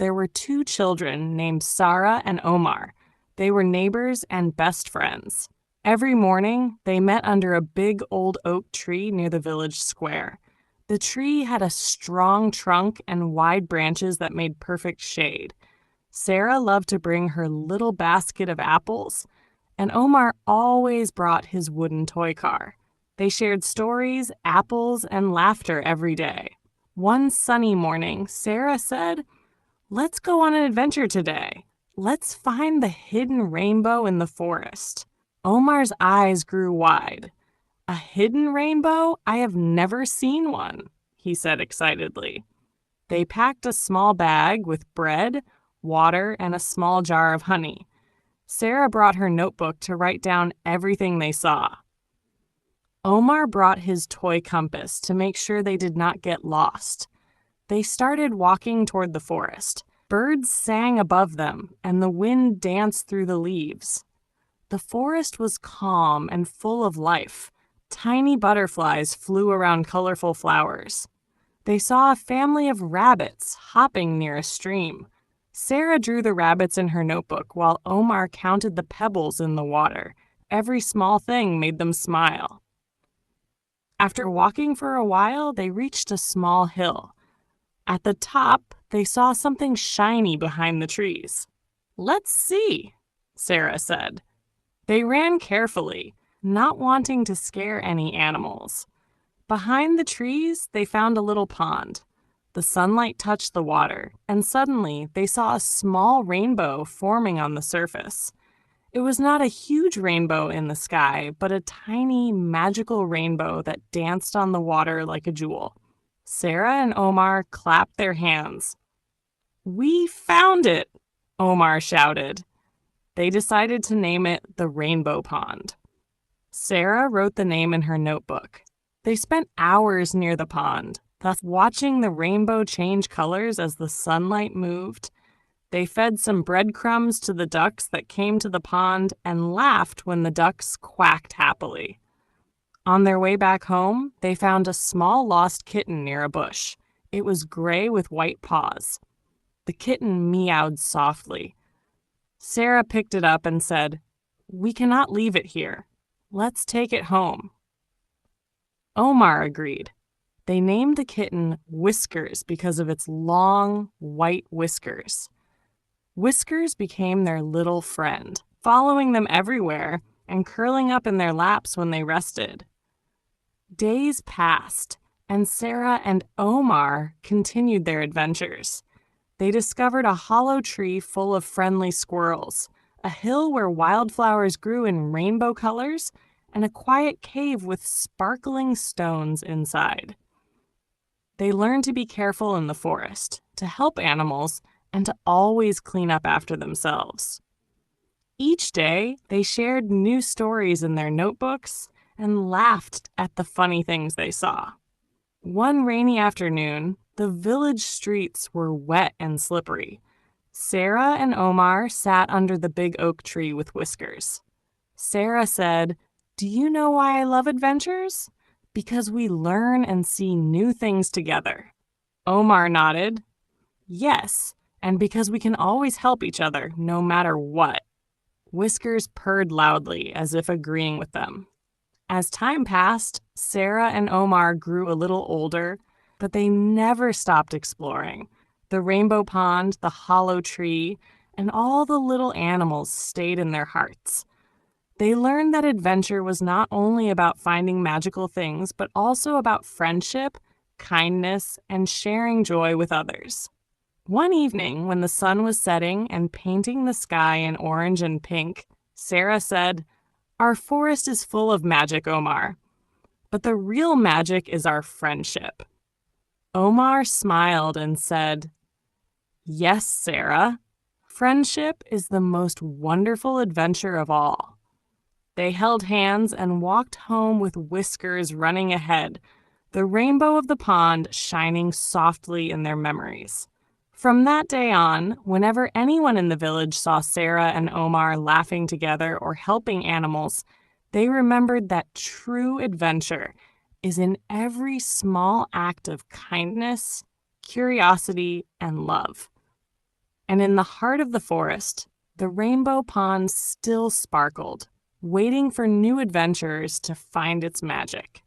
there were two children named Sarah and Omar. They were neighbors and best friends. Every morning, they met under a big old oak tree near the village square. The tree had a strong trunk and wide branches that made perfect shade. Sarah loved to bring her little basket of apples, and Omar always brought his wooden toy car. They shared stories, apples, and laughter every day. One sunny morning, Sarah said, "Let's go on an adventure today. Let's find the hidden rainbow in the forest." Omar's eyes grew wide. "A hidden rainbow? I have never seen one," he said excitedly. They packed a small bag with bread, water, and a small jar of honey. Sarah brought her notebook to write down everything they saw. Omar brought his toy compass to make sure they did not get lost. They started walking toward the forest. Birds sang above them, and the wind danced through the leaves. The forest was calm and full of life. Tiny butterflies flew around colorful flowers. They saw a family of rabbits hopping near a stream. Sarah drew the rabbits in her notebook while Omar counted the pebbles in the water. Every small thing made them smile. After walking for a while, they reached a small hill. At the top, they saw something shiny behind the trees. "Let's see," Sarah said. They ran carefully, not wanting to scare any animals. Behind the trees, they found a little pond. The sunlight touched the water, and suddenly they saw a small rainbow forming on the surface. It was not a huge rainbow in the sky, but a tiny, magical rainbow that danced on the water like a jewel. Sarah and Omar clapped their hands. "We found it!" Omar shouted. They decided to name it the Rainbow Pond. Sarah wrote the name in her notebook. They spent hours near the pond, thus watching the rainbow change colors as the sunlight moved. They fed some breadcrumbs to the ducks that came to the pond and laughed when the ducks quacked happily. On their way back home, they found a small lost kitten near a bush. It was gray with white paws. The kitten meowed softly. Sarah picked it up and said, "We cannot leave it here. Let's take it home." Omar agreed. They named the kitten Whiskers because of its long, white whiskers. Whiskers became their little friend, following them everywhere and curling up in their laps when they rested. Days passed, and Sarah and Omar continued their adventures. They discovered a hollow tree full of friendly squirrels, a hill where wildflowers grew in rainbow colors, and a quiet cave with sparkling stones inside. They learned to be careful in the forest, to help animals, and to always clean up after themselves. Each day, they shared new stories in their notebooks and laughed at the funny things they saw. One rainy afternoon, the village streets were wet and slippery. Sarah and Omar sat under the big oak tree with Whiskers. Sarah said, "Do you know why I love adventures? Because we learn and see new things together." Omar nodded. "Yes, and because we can always help each other, no matter what." Whiskers purred loudly, as if agreeing with them. As time passed, Sarah and Omar grew a little older, but they never stopped exploring. The rainbow pond, the hollow tree, and all the little animals stayed in their hearts. They learned that adventure was not only about finding magical things, but also about friendship, kindness, and sharing joy with others. One evening, when the sun was setting and painting the sky in orange and pink, Sarah said, "Our forest is full of magic, Omar, but the real magic is our friendship." Omar smiled and said, "Yes, Sarah, friendship is the most wonderful adventure of all." They held hands and walked home with Whiskers running ahead, the rainbow of the pond shining softly in their memories. From that day on, whenever anyone in the village saw Sarah and Omar laughing together or helping animals, they remembered that true adventure is in every small act of kindness, curiosity, and love. And in the heart of the forest, the rainbow pond still sparkled, waiting for new adventurers to find its magic.